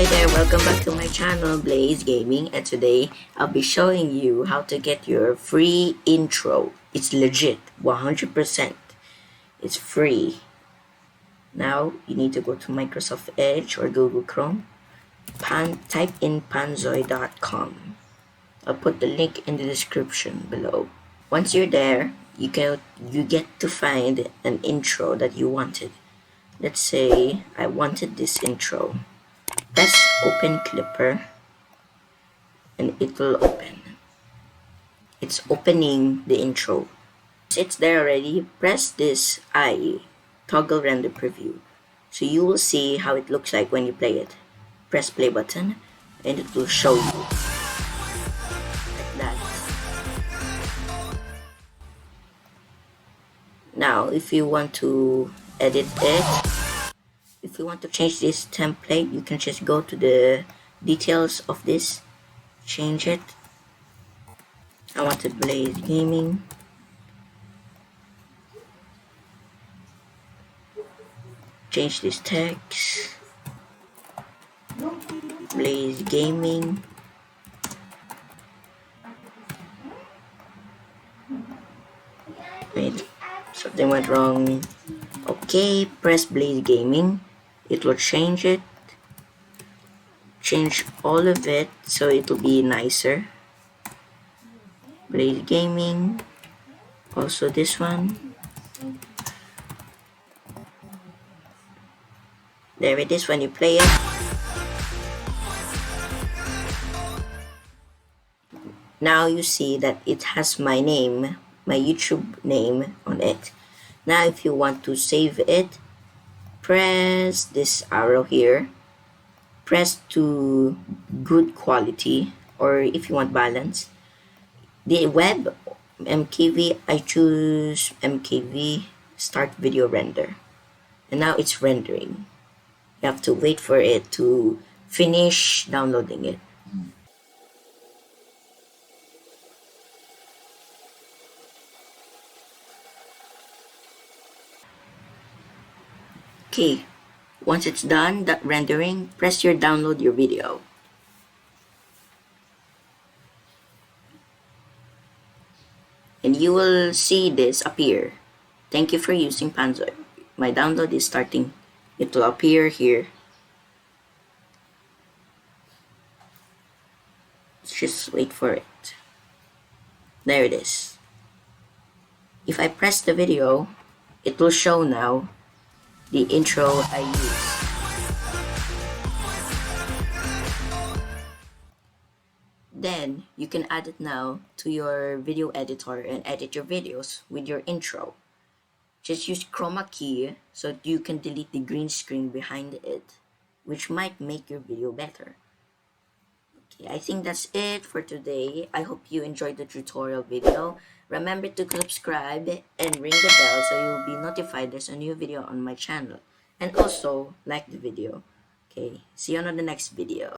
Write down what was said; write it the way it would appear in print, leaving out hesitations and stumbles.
there, welcome back to my channel Blaze Gaming, and today I'll be showing you how to get your free intro. It's legit, 100%. It's free. Now you need to go to Microsoft Edge or Google Chrome. Type in panzoy.com. I'll put the link in the description below. Once you're there, you get to find an intro that you wanted. Let's say I wanted this intro. Press open Clipper and it will open. It's opening the intro. Once it's there already, press this I, toggle render preview. So you will see how it looks like when you play it. Press play button and it will show you. Like that. Now if you want to edit it, if you want to change this template, you can just go to the details of this, change it. I want to Blaze Gaming. Change this text. Blaze Gaming. Wait, something went wrong. Okay, press Blaze Gaming. It will change it. Change all of it so it will be nicer. Blaze Gaming. Also this one. There it is when you play it. Now you see that it has my name, my YouTube name on it. Now if you want to save it, press this arrow here. Press to good quality, or if you want balance. The web MKV, I choose MKV, start video render. And now it's rendering. You have to wait for it to finish downloading it. Okay, once it's done, that rendering, press your download your video. And you will see this appear. Thank you for using Panzoy. My download is starting. It will appear here. Let's just wait for it. There it is. If I press the video, it will show now the intro I use. Then you can add it now to your video editor and edit your videos with your intro. Just use chroma key so you can delete the green screen behind it, which might make your video better. Okay, I think that's it for today. I hope you enjoyed the tutorial video. Remember to subscribe and ring the bell so you'll be notified there's a new video on my channel. And also, like the video. Okay, see you on the next video.